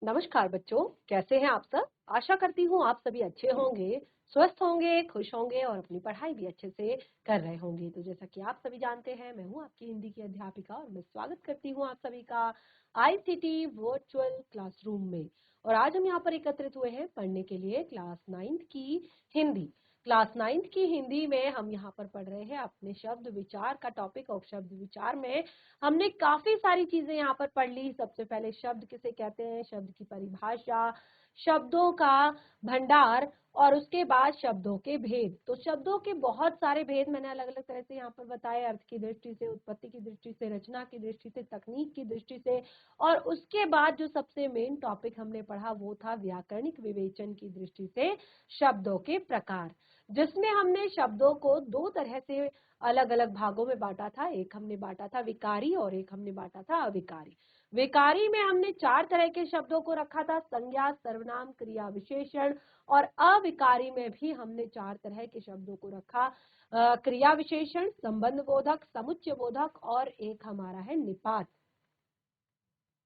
नमस्कार बच्चों, कैसे हैं आप सब। आशा करती हूँ आप सभी अच्छे होंगे, स्वस्थ होंगे, खुश होंगे और अपनी पढ़ाई भी अच्छे से कर रहे होंगे। तो जैसा कि आप सभी जानते हैं, मैं हूँ आपकी हिंदी की अध्यापिका और मैं स्वागत करती हूँ आप सभी का आईसीटी वर्चुअल क्लासरूम में। और आज हम यहाँ पर एकत्रित हुए हैं पढ़ने के लिए क्लास 9th की हिंदी। क्लास 9th की हिंदी में हम यहाँ पर पढ़ रहे हैं अपने शब्द विचार का टॉपिक। और शब्द विचार में हमने काफी सारी चीजें यहाँ पर पढ़ ली। सबसे पहले शब्द किसे कहते हैं, शब्द की परिभाषा, शब्दों का भंडार और उसके बाद शब्दों के भेद। तो शब्दों के बहुत सारे भेद मैंने अलग अलग तरह से यहाँ पर बताए, अर्थ की दृष्टि से, उत्पत्ति की दृष्टि से, रचना की दृष्टि से, तकनीक की दृष्टि से। और उसके बाद जो सबसे मेन टॉपिक हमने पढ़ा वो था व्याकरणिक विवेचन की दृष्टि से शब्दों के प्रकार, जिसमें हमने शब्दों को दो तरह से अलग अलग भागों में बांटा था। एक हमने बांटा था विकारी और एक हमने बांटा था अविकारी। विकारी में हमने 4 तरह के शब्दों को रखा था, संज्ञा, सर्वनाम, क्रिया विशेषण। और अविकारी में भी हमने 4 तरह के शब्दों को रखा, क्रिया विशेषण, संबंध बोधक, समुच्चय बोधक और एक हमारा है निपात।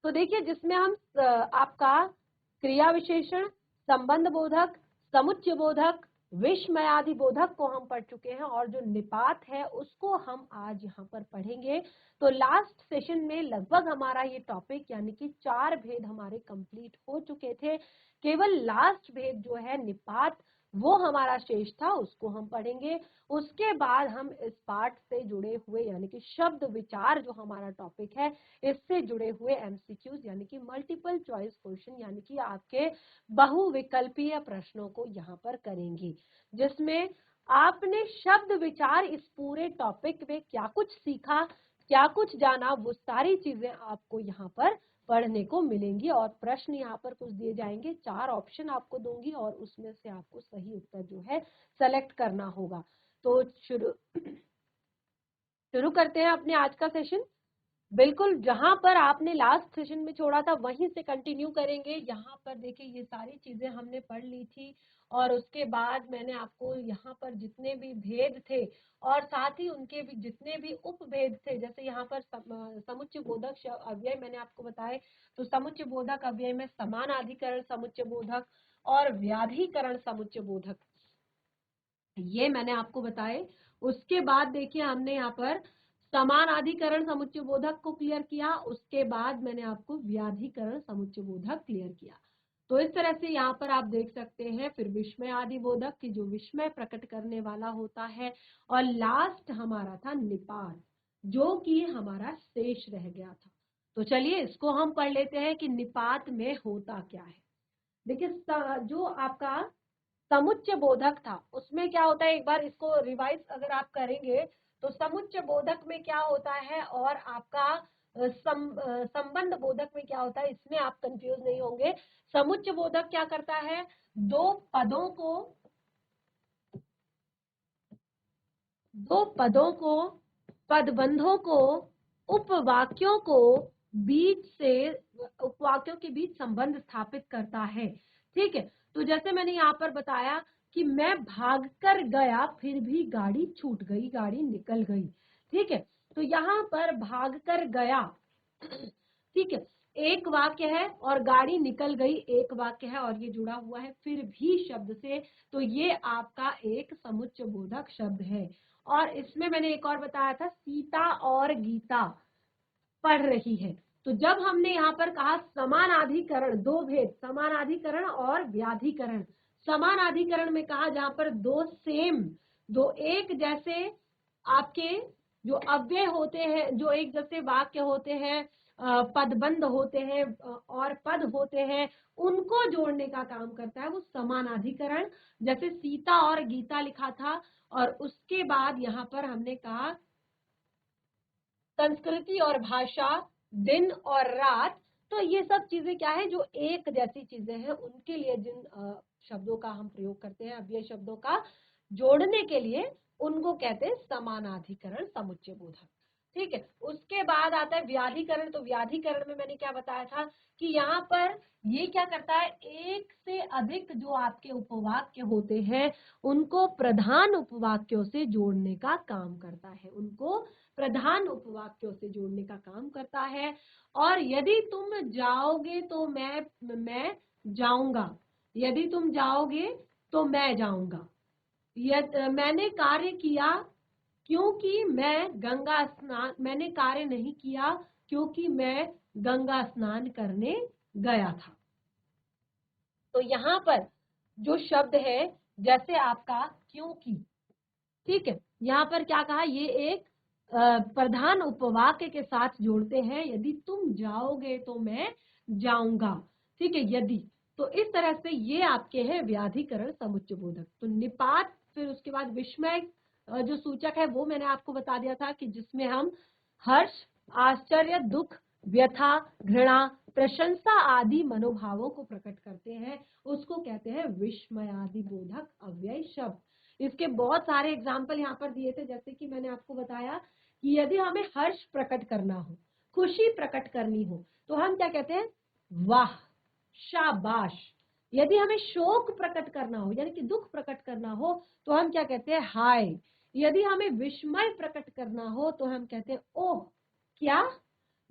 तो देखिए, जिसमें हम आपका क्रिया विशेषण, संबंध बोधक, समुच्चय बोधक, विस्मयादि बोधक को हम पढ़ चुके हैं और जो निपात है उसको हम आज यहाँ पर पढ़ेंगे। तो लास्ट सेशन में लगभग हमारा ये टॉपिक यानी कि 4 भेद हमारे कंप्लीट हो चुके थे। केवल लास्ट भेद जो है निपात वो हमारा शेष था, उसको हम पढ़ेंगे। उसके बाद हम इस पाठ से जुड़े हुए यानी कि शब्द विचार जो हमारा टॉपिक है, इससे जुड़े हुए एमसीक्यूज यानी कि मल्टीपल चॉइस क्वेश्चन यानी कि आपके बहुविकल्पीय प्रश्नों को यहाँ पर करेंगे, जिसमें आपने शब्द विचार इस पूरे टॉपिक में क्या कुछ सीखा, क्या कुछ जाना, वो सारी चीजें आपको यहाँ पर पढ़ने को मिलेंगी। और प्रश्न यहाँ पर कुछ दिए जाएंगे, 4 ऑप्शन आपको दूंगी और उसमें से आपको सही उत्तर जो है सेलेक्ट करना होगा। तो शुरू करते हैं अपने आज का सेशन। बिल्कुल जहां पर आपने लास्ट सेशन में छोड़ा था वहीं से कंटिन्यू करेंगे। यहाँ पर देखिए, ये सारी चीजें हमने पढ़ ली थी और उसके बाद मैंने आपको यहाँ पर जितने भी भेद थे और साथ ही उनके भी जितने भी उपभेद थे, जैसे यहाँ पर समुच्चय बोधक अव्यय मैंने आपको बताए। तो समुच्चय बोधक अव्यय में समानाधिकरण समुच्चय बोधक और व्याधिकरण समुच्चय बोधक, ये मैंने आपको बताए। उसके बाद देखिए, हमने यहाँ पर समानाधिकरण समुच्चय बोधक को क्लियर किया, उसके बाद मैंने आपको व्याधिकरण समुच्चय बोधक क्लियर किया। तो इस तरह से यहाँ पर आप देख सकते हैं। फिर विस्मय आदि बोधक की जो विस्मय प्रकट करने वाला होता है, और लास्ट हमारा था निपात जो कि हमारा शेष रह गया था। तो चलिए इसको हम पढ़ लेते हैं कि निपात में होता क्या है। देखिए, जो आपका समुच्चय बोधक था उसमें क्या होता है, एक बार इसको रिवाइज अगर आप करेंगे तो समुच्चय बोधक में क्या होता है और आपका संबंध बोधक में क्या होता है, इसमें आप कंफ्यूज नहीं होंगे। समुच्चय बोधक क्या करता है, दो पदों को, पदबंधों को, उपवाक्यों को बीच से, उपवाक्यों के बीच संबंध स्थापित करता है। ठीक है, तो जैसे मैंने यहाँ पर बताया कि मैं भाग कर गया फिर भी गाड़ी छूट गई, गाड़ी निकल गई। ठीक है, तो यहाँ पर भाग कर गया, ठीक है, एक वाक्य है, और गाड़ी निकल गई एक वाक्य है, और ये जुड़ा हुआ है फिर भी शब्द से। तो ये आपका एक समुच्चय बोधक शब्द है। और इसमें मैंने एक और बताया था, सीता और गीता पढ़ रही है। तो जब हमने यहाँ पर कहा समानाधिकरण, दो भेद, समानाधिकरण और व्याधिकरण। समानाधिकरण में कहा जहां पर दो सेम, दो एक जैसे आपके जो अव्यय होते हैं, जो एक जैसे वाक्य होते हैं, पदबंध होते हैं और पद होते हैं, उनको जोड़ने का काम करता है वो समानाधिकरण। जैसे सीता और गीता लिखा था, और उसके बाद यहाँ पर हमने कहा संस्कृति और भाषा, दिन और रात। तो ये सब चीजें क्या है, जो एक जैसी चीजें हैं उनके लिए जिन शब्दों का हम प्रयोग करते हैं, अव्यय शब्दों का जोड़ने के लिए, उनको कहते हैं समानाधिकरण समुच्चय बोधक। ठीक है। उसके बाद आता है व्याधिकरण। तो व्याधिकरण में मैंने क्या बताया था कि यहाँ पर ये क्या करता है, एक से अधिक जो आपके उपवाक्य होते हैं उनको प्रधान उपवाक्यों से जोड़ने का काम करता है, उनको प्रधान उपवाक्यों से जोड़ने का काम करता है। और यदि तुम जाओगे तो मैं जाऊंगा, यदि तुम जाओगे तो मैं जाऊंगा। मैंने कार्य किया क्योंकि मैंने कार्य नहीं किया क्योंकि मैं गंगा स्नान करने गया था। तो यहाँ पर जो शब्द है जैसे आपका क्योंकि, ठीक है, यहाँ पर क्या कहा, ये एक प्रधान उपवाक्य के साथ जोड़ते हैं, यदि तुम जाओगे तो मैं जाऊंगा, ठीक है, यदि। तो इस तरह से ये आपके हैं व्याधिकरण समुच्चय बोधक। तो निपात, फिर उसके बाद विस्मय जो सूचक है वो मैंने आपको बता दिया था कि जिसमें हम हर्ष, आश्चर्य, दुख, व्यथा, घृणा, प्रशंसा आदि मनोभावों को प्रकट करते हैं, उसको कहते हैं विस्मयादि बोधक अव्यय शब्द। इसके बहुत सारे एग्जाम्पल यहाँ पर दिए थे, जैसे कि मैंने आपको बताया कि यदि हमें हर्ष प्रकट करना हो, खुशी प्रकट करनी हो, तो हम क्या कहते हैं, वाह, शाबाश। यदि हमें शोक प्रकट करना हो यानी कि दुख प्रकट करना हो तो हम क्या कहते हैं, हाय। यदि हमें विस्मय प्रकट करना हो तो हम कहते हैं ओह क्या।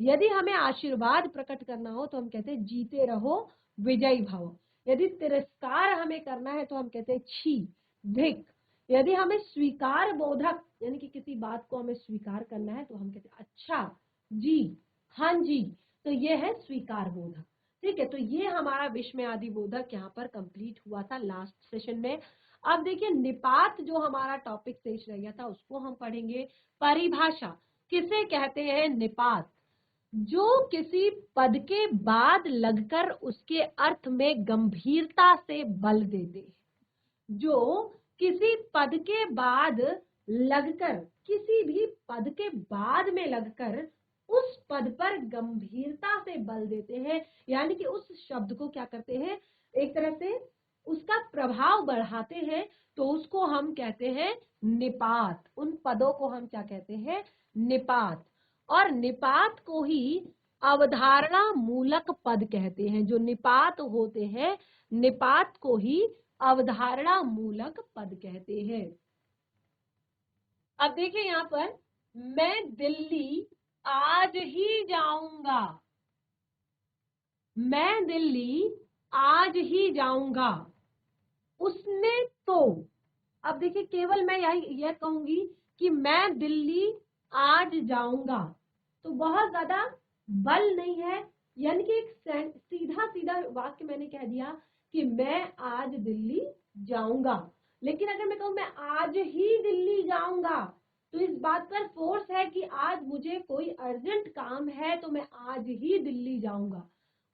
यदि हमें आशीर्वाद प्रकट करना हो तो हम कहते हैं जीते रहो, विजयी भव। यदि तिरस्कार हमें करना है तो हम कहते हैं छी, धिक। यदि हमें स्वीकार बोधक यानी कि किसी बात को हमें स्वीकार करना है तो हम कहते हैं अच्छा जी, हाँ जी। तो ये है स्वीकार बोधक, ठीक है। तो ये हमारा विस्मयादि बोधक यहाँ पर कंप्लीट हुआ था लास्ट सेशन में। अब देखिए निपात जो हमारा टॉपिक शेष रह गया था उसको हम पढ़ेंगे। परिभाषा, किसे कहते हैं निपात, जो किसी पद के बाद लगकर उसके अर्थ में गंभीरता से बल देते हैं, जो किसी पद के बाद लगकर, किसी भी पद के बाद में लगकर उस पद पर गंभीरता से बल देते हैं, यानी कि उस शब्द को क्या करते हैं, एक तरह से उसका प्रभाव बढ़ाते हैं, तो उसको हम कहते हैं निपात। उन पदों को हम क्या कहते हैं, निपात। और निपात को ही अवधारणा मूलक पद कहते हैं। जो निपात होते हैं, निपात को ही अवधारणा मूलक पद कहते हैं। अब देखिए यहाँ पर, मैं दिल्ली आज ही जाऊंगा, मैं दिल्ली आज ही जाऊंगा। उसने तो, अब देखिए केवल मैं यह कहूंगी कि मैं दिल्ली आज जाऊंगा, तो बहुत ज्यादा बल नहीं है, यानी कि एक सीधा सीधा वाक्य मैंने कह दिया कि मैं आज दिल्ली जाऊंगा। लेकिन अगर मैं कहूं मैं आज ही दिल्ली जाऊंगा, तो इस बात पर फोर्स है कि आज मुझे कोई अर्जेंट काम है तो मैं आज ही दिल्ली जाऊंगा।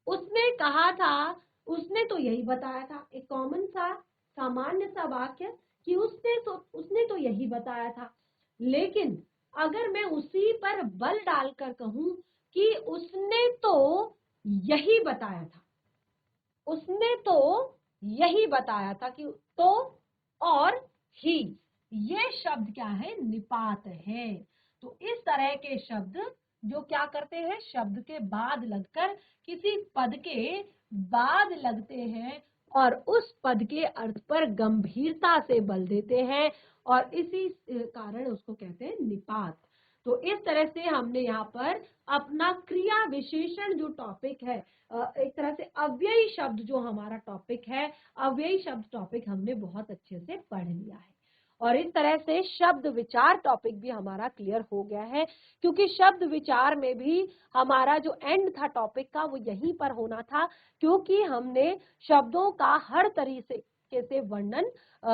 उसने कहा था, उसने तो यही बताया था, एक कॉमन सा सामान्य सा वाक्य कि उसने तो यही बताया था। लेकिन अगर मैं उसी पर बल डालकर कहूं कि उसने तो यही बताया था, उसने तो यही बताया था, कि तो और ही, ये शब्द क्या है, निपात है। तो इस तरह के शब्द जो क्या करते हैं, शब्द के बाद लगकर, किसी पद के बाद लगते हैं और उस पद के अर्थ पर गंभीरता से बल देते हैं, और इसी कारण उसको कहते हैं निपात। तो इस तरह से हमने यहाँ पर अपना क्रिया विशेषण जो टॉपिक है, एक तरह से अव्ययी शब्द जो हमारा टॉपिक है, अव्ययी शब्द टॉपिक हमने बहुत अच्छे से पढ़ लिया है। और इस तरह से शब्द विचार टॉपिक भी हमारा क्लियर हो गया है, क्योंकि शब्द विचार में भी हमारा जो एंड था टॉपिक का वो यहीं पर होना था, क्योंकि हमने शब्दों का हर तरीके से वर्णन,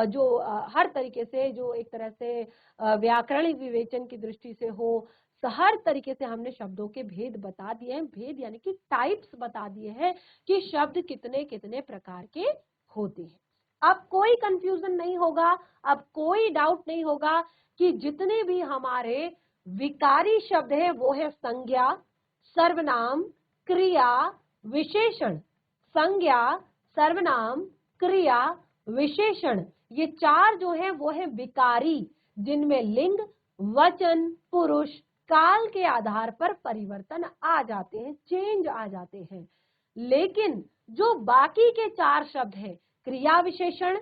जो हर तरीके से, जो एक तरह से व्याकरणिक विवेचन की दृष्टि से हो, हर तरीके से हमने शब्दों के भेद बता दिए हैं। भेद यानी कि टाइप्स बता दिए हैं कि शब्द कितने कितने प्रकार के होते हैं। अब कोई कंफ्यूजन नहीं होगा, अब कोई डाउट नहीं होगा कि जितने भी हमारे विकारी शब्द है वो है संज्ञा, सर्वनाम, क्रिया, विशेषण। संज्ञा, सर्वनाम, क्रिया, विशेषण, ये चार जो है वो है विकारी, जिनमें लिंग, वचन, पुरुष, काल के आधार पर परिवर्तन आ जाते हैं, चेंज आ जाते हैं। लेकिन जो बाकी के 4 शब्द हैं, क्रिया विशेषण,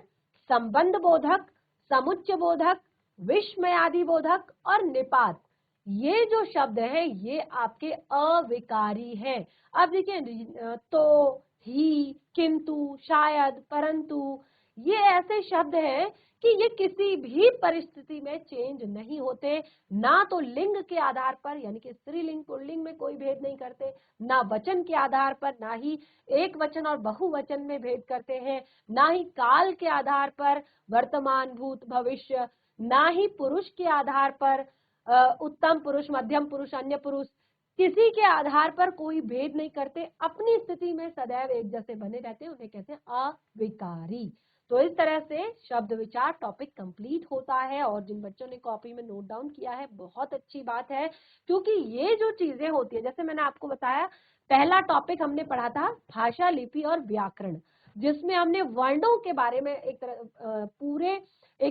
संबंध बोधक, समुच्चय बोधक, विस्मयादि बोधक और निपात, ये जो शब्द है ये आपके अविकारी हैं। अब देखिए, तो, ही, किंतु, शायद, परंतु, ये ऐसे शब्द हैं कि ये किसी भी परिस्थिति में चेंज नहीं होते, ना तो लिंग के आधार पर यानी कि स्त्रीलिंग पुल्लिंग में कोई भेद नहीं करते, ना वचन के आधार पर, ना ही एक वचन और बहुवचन में भेद करते हैं, ना ही काल के आधार पर वर्तमान भूत भविष्य, ना ही पुरुष के आधार पर उत्तम पुरुष मध्यम पुरुष अन्य पुरुष, किसी के आधार पर कोई भेद नहीं करते, अपनी स्थिति में सदैव एक जैसे बने रहते हैं, उन्हें कहते हैं अविकारी। तो इस तरह से शब्द विचार टॉपिक कंप्लीट होता है। और जिन बच्चों ने कॉपी में नोट डाउन किया है बहुत अच्छी बात है, क्योंकि ये जो चीजें होती है, जैसे मैंने आपको बताया, पहला टॉपिक हमने पढ़ा था भाषा, लिपि और व्याकरण, जिसमें हमने वर्णों के बारे में एक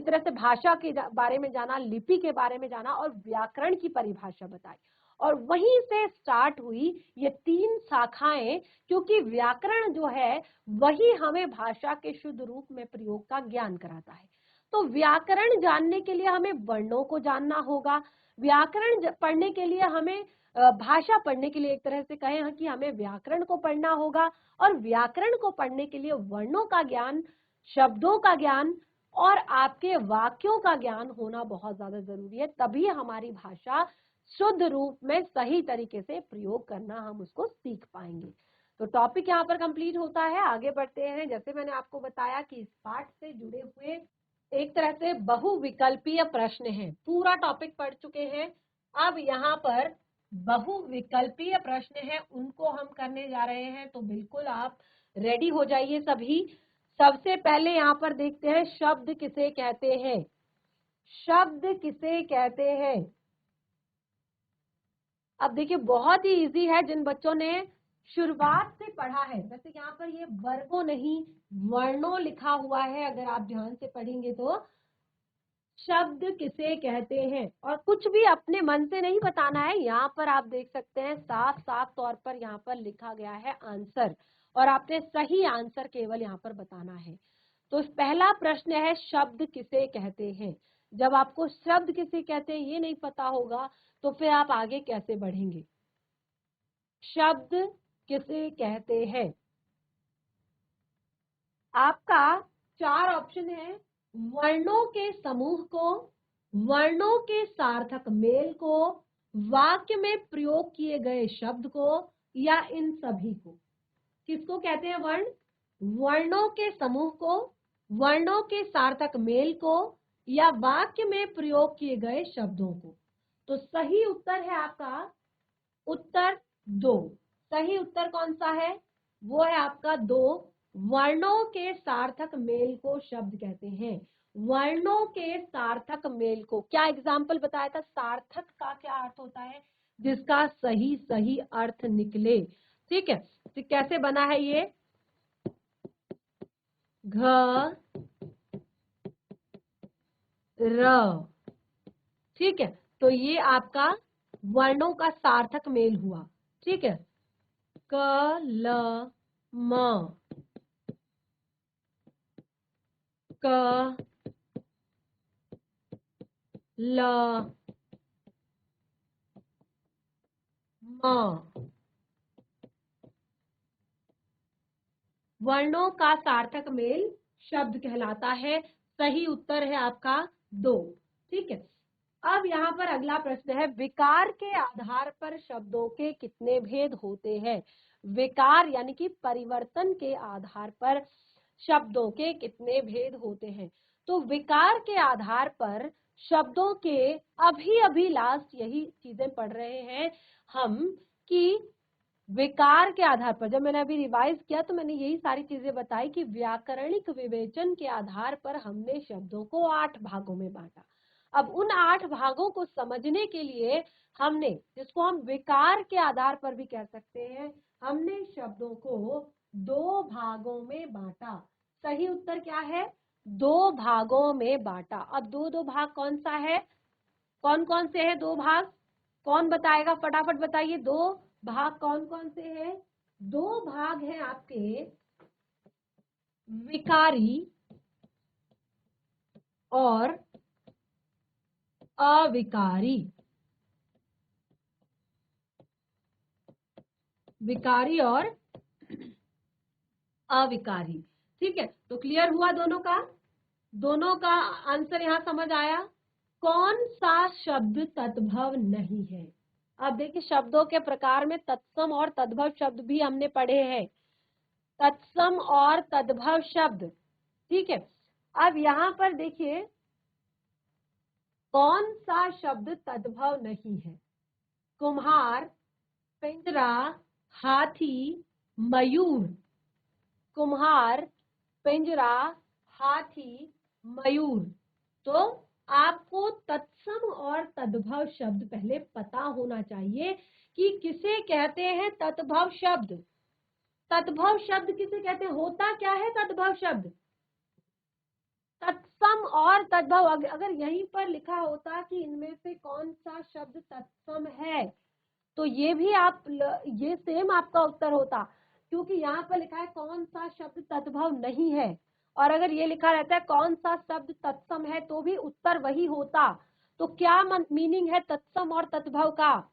तरह से भाषा के बारे में जाना, लिपि के बारे में जाना और व्याकरण की परिभाषा बताई। और वहीं से स्टार्ट हुई ये 3 शाखाएं, क्योंकि व्याकरण जो है वही हमें भाषा के शुद्ध रूप में प्रयोग का ज्ञान कराता है। तो व्याकरण जानने के लिए हमें वर्णों को जानना होगा, व्याकरण पढ़ने के लिए हमें भाषा पढ़ने के लिए एक तरह से कहें कि हमें व्याकरण को पढ़ना होगा, और व्याकरण को पढ़ने के लिए वर्णों का ज्ञान, शब्दों का ज्ञान और आपके वाक्यों का ज्ञान होना बहुत ज्यादा जरूरी है। तभी हमारी भाषा शुद्ध रूप में सही तरीके से प्रयोग करना हम उसको सीख पाएंगे। तो टॉपिक यहाँ पर कंप्लीट होता है। आगे बढ़ते हैं। जैसे मैंने आपको बताया कि इस पाठ से जुड़े हुए एक तरह से बहुविकल्पीय प्रश्न हैं, पूरा टॉपिक पढ़ चुके हैं। अब यहाँ पर बहुविकल्पीय प्रश्न हैं, उनको हम करने जा रहे हैं। तो बिल्कुल आप रेडी हो जाइए सभी। सबसे पहले यहाँ पर देखते हैं, शब्द किसे कहते हैं। शब्द किसे कहते हैं। अब देखिए बहुत ही इजी है, जिन बच्चों ने शुरुआत से पढ़ा है। वैसे यहाँ पर ये वर्गों नहीं वर्णों लिखा हुआ है, अगर आप ध्यान से पढ़ेंगे तो। शब्द किसे कहते हैं, और कुछ भी अपने मन से नहीं बताना है। यहाँ पर आप देख सकते हैं साफ साफ तौर पर यहाँ पर लिखा गया है आंसर, और आपने सही आंसर केवल यहाँ पर बताना है। तो पहला प्रश्न है, शब्द किसे कहते हैं। जब आपको शब्द किसे कहते हैं ये नहीं पता होगा तो फिर आप आगे कैसे बढ़ेंगे। शब्द किसे कहते हैं, आपका 4 ऑप्शन है। वर्णों के समूह को, वर्णों के सार्थक मेल को, वाक्य में प्रयोग किए गए शब्द को, या इन सभी को। किसको कहते हैं वर्ण। वर्णों के समूह को, वर्णों के सार्थक मेल को, या वाक्य में प्रयोग किए गए शब्दों को। तो सही उत्तर है आपका उत्तर 2। सही उत्तर कौन सा है, वो है आपका 2। वर्णों के सार्थक मेल को शब्द कहते हैं। वर्णों के सार्थक मेल को, क्या एग्जाम्पल बताया था, सार्थक का क्या अर्थ होता है, जिसका सही सही अर्थ निकले। ठीक है, तो कैसे बना है ये, घ र। ठीक है, तो ये आपका वर्णों का सार्थक मेल हुआ। ठीक है, क ल म, क ल म। वर्णों का सार्थक मेल शब्द कहलाता है। सही उत्तर है आपका 2। ठीक है, अब यहाँ पर अगला प्रश्न है, विकार के आधार पर शब्दों के कितने भेद होते हैं। विकार यानी कि परिवर्तन के आधार पर शब्दों के कितने भेद होते हैं। तो विकार के आधार पर शब्दों के, अभी अभी लास्ट यही चीजें पढ़ रहे हैं हम, कि विकार के आधार पर, जब मैंने अभी रिवाइज किया तो मैंने यही सारी चीजें बताई कि व्याकरणिक विवेचन के आधार पर हमने शब्दों को 8 भागों में बांटा। अब उन 8 भागों को समझने के लिए हमने, जिसको हम विकार के आधार पर भी कह सकते हैं, हमने शब्दों को 2 भागों में बांटा। सही उत्तर क्या है, 2 भागों में बांटा। अब 2 भाग कौन सा है, कौन कौन से है 2 भाग। कौन बताएगा, फटाफट बताइए। 2 भाग कौन कौन से हैं? 2 भाग हैं आपके विकारी और अविकारी। विकारी और अविकारी, ठीक है। तो क्लियर हुआ दोनों का आंसर यहां समझ आया। कौन सा शब्द तद्भव नहीं है? अब देखिए शब्दों के प्रकार में तत्सम और तद्भव शब्द भी हमने पढ़े हैं। तत्सम और तद्भव शब्द, ठीक है। अब यहां पर देखिए कौन सा शब्द तद्भव नहीं है? कुम्हार, पिंजरा, हाथी, मयूर। कुम्हार, पिंजरा, हाथी, मयूर। तो आपको तत्सम और तद्भव शब्द पहले पता होना चाहिए कि किसे कहते हैं तद्भव शब्द। तद्भव शब्द किसे कहते हैं? होता क्या है तद्भव शब्द? तत्सम और तद्भव। अगर यहीं पर लिखा होता कि इनमें से कौन सा शब्द तत्सम है, तो ये भी ये सेम आपका उत्तर होता, क्योंकि यहाँ पर लिखा है कौन सा शब्द तद्भव नहीं है, और अगर ये लिखा रहता है कौन सा शब्द तत्सम है तो भी उत्तर वही होता। तो क्या मीनिंग है तत्सम और तद्भव का?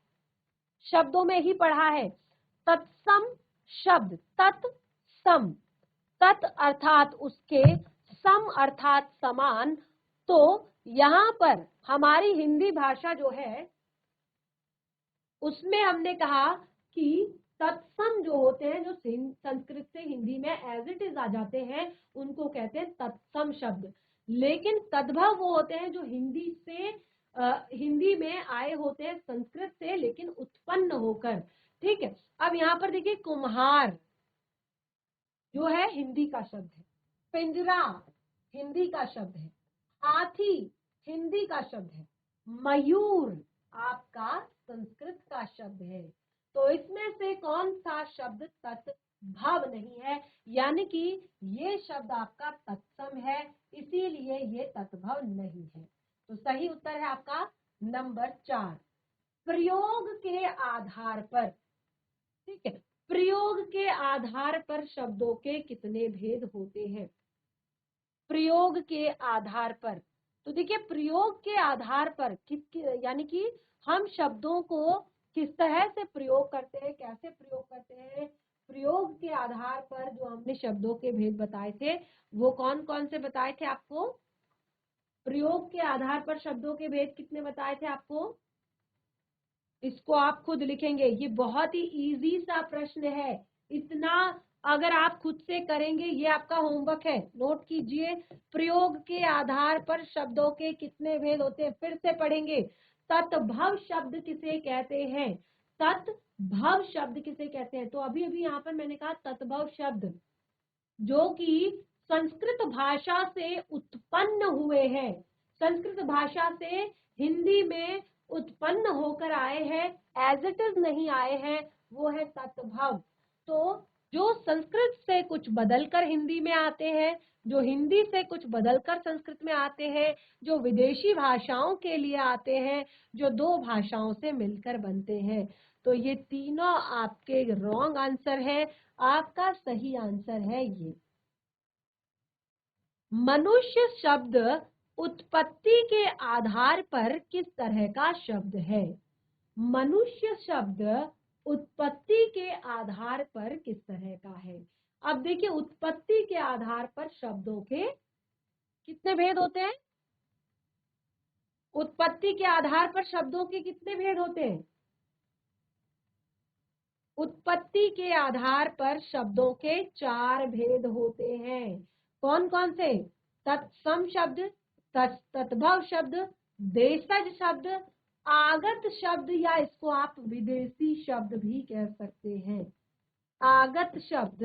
शब्दों में ही पढ़ा है। तत्सम शब्द, तत्सम, तत् अर्थात उसके, सम अर्थात समान। तो यहाँ पर हमारी हिंदी भाषा जो है उसमें हमने कहा कि तत्सम जो होते हैं, जो संस्कृत से हिंदी में एज इट इज आ जाते हैं, उनको कहते हैं तत्सम शब्द। लेकिन तद्भव वो होते हैं जो हिंदी में आए होते हैं संस्कृत से, लेकिन उत्पन्न होकर, ठीक है। अब यहाँ पर देखिए कुम्हार जो है हिंदी का शब्द है, पिंजरा हिंदी का शब्द है, हाथी हिंदी का शब्द है, मयूर आपका संस्कृत का शब्द है। तो इसमें से कौन सा शब्द तद्भव नहीं है? यानी कि ये शब्द आपका तत्सम है, इसीलिए ये तद्भव नहीं है। तो सही उत्तर है आपका नंबर 4। प्रयोग के आधार पर, ठीक है, प्रयोग के आधार पर शब्दों के कितने भेद होते हैं? प्रयोग के आधार पर, तो देखिए प्रयोग के आधार पर यानी कि हम शब्दों को किस तरह से प्रयोग करते हैं, कैसे प्रयोग करते हैं, प्रयोग के आधार पर जो हमने शब्दों के भेद बताए थे वो कौन कौन से बताए थे आपको? प्रयोग के आधार पर शब्दों के भेद कितने बताए थे आपको? इसको आप खुद लिखेंगे, ये बहुत ही इजी सा प्रश्न है। इतना अगर आप खुद से करेंगे, ये आपका होमवर्क है, नोट कीजिए। प्रयोग के आधार पर शब्दों के कितने भेद होते हैं, फिर से पढ़ेंगे। तत्भव शब्द किसे कहते हैं? तत्भव शब्द किसे कहते हैं? तो अभी अभी यहाँ पर मैंने कहा तत्भव शब्द जो कि संस्कृत भाषा से उत्पन्न हुए हैं, संस्कृत भाषा से हिंदी में उत्पन्न होकर आए हैं, एज इट इज नहीं आए हैं, वो है तत्भव। तो जो संस्कृत से कुछ बदलकर हिंदी में आते हैं, जो हिंदी से कुछ बदलकर संस्कृत में आते हैं, जो विदेशी भाषाओं के लिए आते हैं, जो 2 भाषाओं से मिलकर बनते हैं। तो ये तीनों आपके रॉन्ग आंसर है, आपका सही आंसर है ये। मनुष्य शब्द उत्पत्ति के आधार पर किस तरह का शब्द है? मनुष्य शब्द उत्पत्ति के आधार पर किस तरह का है? अब देखिए उत्पत्ति के आधार पर शब्दों के कितने भेद होते हैं? उत्पत्ति के आधार पर शब्दों के कितने भेद होते हैं? उत्पत्ति के आधार पर शब्दों के 4 भेद होते हैं। कौन कौन से? तत्सम शब्द, तद्भव शब्द, देशज शब्द, आगत शब्द, या इसको आप विदेशी शब्द भी कह सकते हैं। आगत शब्द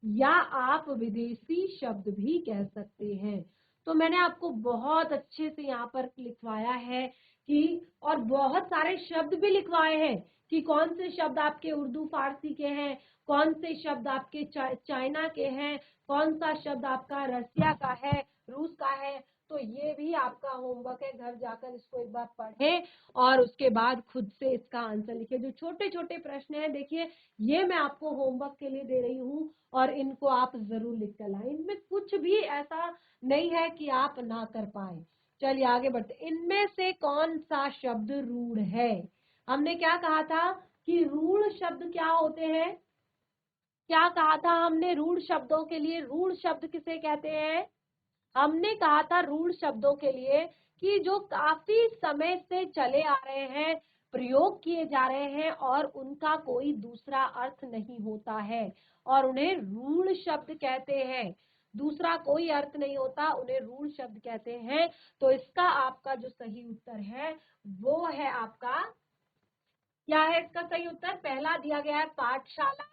या आप विदेशी शब्द भी कह सकते हैं। तो मैंने आपको बहुत अच्छे से यहाँ पर लिखवाया है कि, और बहुत सारे शब्द भी लिखवाए हैं कि कौन से शब्द आपके उर्दू फारसी के हैं, कौन से शब्द आपके चाइना के हैं, कौन सा शब्द आपका रसिया का है, रूस का है। तो ये भी आपका होमवर्क है, घर जाकर इसको एक बार पढ़ें और उसके बाद खुद से इसका आंसर लिखिए। जो छोटे छोटे प्रश्न हैं देखिए, ये मैं आपको होमवर्क के लिए दे रही हूँ और इनको आप जरूर लिख कर लाएं। इनमें कुछ भी ऐसा नहीं है कि आप ना कर पाए। चलिए आगे बढ़ते। इनमें से कौन सा शब्द रूढ़ है? हमने क्या कहा था कि रूढ़ शब्द क्या होते हैं? क्या कहा था हमने रूढ़ शब्दों के लिए? रूढ़ शब्द किसे कहते हैं? हमने कहा था रूढ़ शब्दों के लिए कि जो काफी समय से चले आ रहे हैं, प्रयोग किए जा रहे हैं और उनका कोई दूसरा अर्थ नहीं होता है, और उन्हें रूढ़ शब्द कहते हैं। दूसरा कोई अर्थ नहीं होता, उन्हें रूढ़ शब्द कहते हैं। तो इसका आपका जो सही उत्तर है वो है आपका, क्या है इसका सही उत्तर? पहला दिया गया है पाठशाला,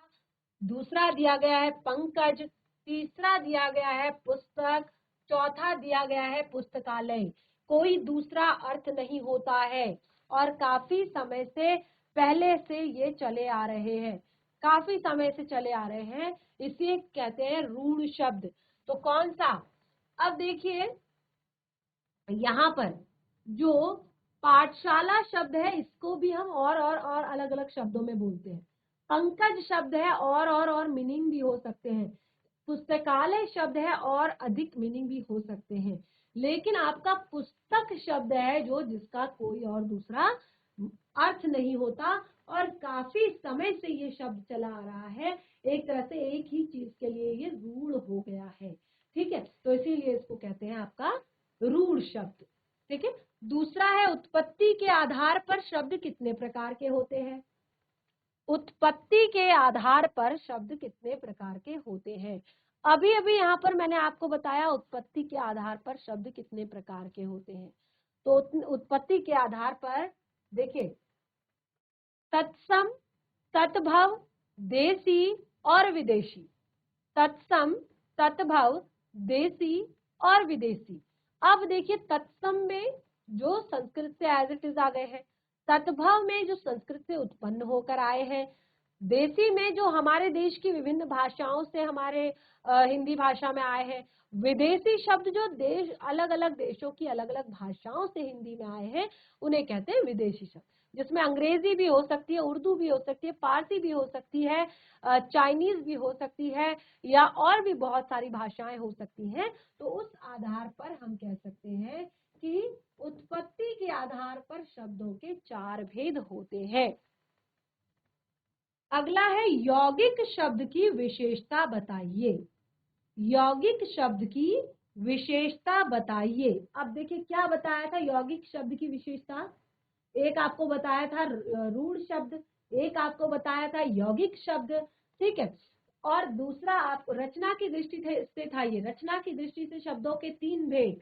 दूसरा दिया गया है पंकज, तीसरा दिया गया है पुस्तक, चौथा दिया गया है पुस्तकालय। कोई दूसरा अर्थ नहीं होता है और काफी समय से पहले से ये चले आ रहे हैं, काफी समय से चले आ रहे हैं, इसे कहते हैं रूढ़ शब्द। तो कौन सा? अब देखिए यहाँ पर जो पाठशाला शब्द है इसको भी हम और अलग अलग शब्दों में बोलते हैं। पंकज शब्द है और मीनिंग भी हो सकते हैं। पुस्तकालय शब्द है और अधिक मीनिंग भी हो सकते हैं। लेकिन आपका पुस्तक शब्द है जो जिसका कोई और दूसरा अर्थ नहीं होता और काफी समय से ये शब्द चला आ रहा है। एक तरह से एक ही चीज के लिए ये रूढ़ हो गया है। ठीक है, तो इसीलिए इसको कहते हैं आपका रूढ़ शब्द। ठीक है, दूसरा है उत्पत्ति के आधार पर शब्द कितने प्रकार के होते हैं? उत्पत्ति के आधार पर शब्द कितने प्रकार के होते हैं? अभी अभी यहाँ पर मैंने आपको बताया उत्पत्ति के आधार पर शब्द कितने प्रकार के होते हैं। तो उत्पत्ति के आधार पर देखिए, तत्सम, तत्भव, देसी और विदेशी। तत्सम, तत्भव, देसी और विदेशी। अब देखिए, तत्सम में जो संस्कृत से एज इट इज आ गए हैं, तत्भव में जो संस्कृत से उत्पन्न होकर आए हैं, देसी में जो हमारे देश की विभिन्न भाषाओं से हमारे हिंदी भाषा में आए हैं, विदेशी शब्द जो देश अलग अलग देशों की अलग अलग भाषाओं से हिंदी में आए हैं उन्हें कहते हैं विदेशी शब्द, जिसमें अंग्रेजी भी हो सकती है, उर्दू भी हो सकती है, फारसी भी हो सकती है, चाइनीज भी हो सकती है, या और भी बहुत सारी भाषाएं हो सकती हैं। तो उस आधार पर हम कह सकते हैं कि उत्पत्ति के आधार पर शब्दों के 4 भेद होते हैं। अगला है यौगिक शब्द की विशेषता बताइए। यौगिक शब्द की विशेषता बताइए। अब देखिए क्या बताया था यौगिक शब्द की विशेषता? एक आपको बताया था रूढ़ शब्द, एक आपको बताया था यौगिक शब्द, ठीक है, और दूसरा आपको रचना की दृष्टि से था, ये रचना की दृष्टि से शब्दों के 3 भेद,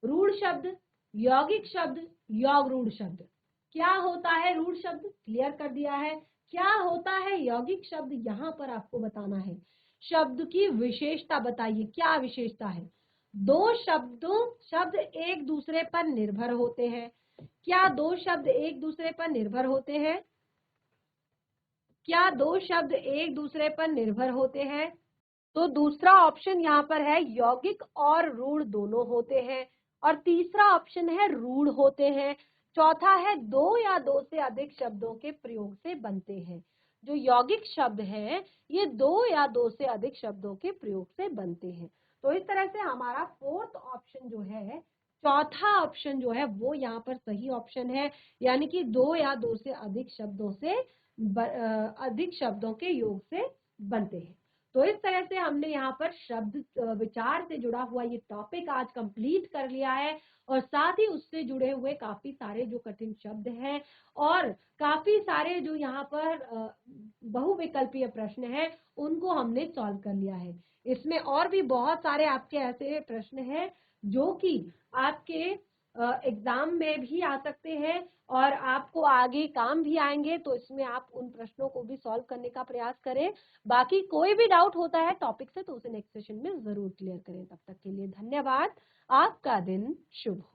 रूढ़ शब्द, यौगिक शब्द, योग रूढ़ शब्द। क्या होता है रूढ़ शब्द? क्लियर कर दिया है। क्या होता है यौगिक शब्द? यहाँ पर आपको बताना है। शब्द की विशेषता बताइए, क्या विशेषता है? दो शब्द एक दूसरे पर निर्भर होते हैं। क्या दो शब्द एक दूसरे पर निर्भर होते हैं? क्या दो शब्द एक दूसरे पर निर्भर होते हैं? तो दूसरा ऑप्शन यहाँ पर है यौगिक और रूढ़ दोनों होते हैं, और तीसरा ऑप्शन है रूढ़ होते हैं। चौथा है दो या दो से अधिक शब्दों के प्रयोग से बनते हैं। जो यौगिक शब्द हैं ये दो या दो से अधिक शब्दों के प्रयोग से बनते हैं। तो इस तरह से हमारा फोर्थ ऑप्शन जो है, चौथा ऑप्शन जो है वो यहाँ पर सही ऑप्शन है, यानी कि दो या दो से अधिक शब्दों से अधिक शब्दों के योग से बनते हैं। तो इस तरह से हमने यहाँ पर शब्द विचार से जुड़ा हुआ ये टॉपिक आज कंप्लीट कर लिया है, और साथ ही उससे जुड़े हुए काफी सारे जो कठिन शब्द हैं और काफी सारे जो यहाँ पर बहुविकल्पीय प्रश्न हैं उनको हमने सॉल्व कर लिया है। इसमें और भी बहुत सारे आपके ऐसे प्रश्न हैं जो कि आपके एग्जाम में भी आ सकते हैं और आपको आगे काम भी आएंगे, तो इसमें आप उन प्रश्नों को भी सॉल्व करने का प्रयास करें। बाकी कोई भी डाउट होता है टॉपिक से तो उसे नेक्स्ट सेशन में जरूर क्लियर करें। तब तक के लिए धन्यवाद। आपका दिन शुभ हो।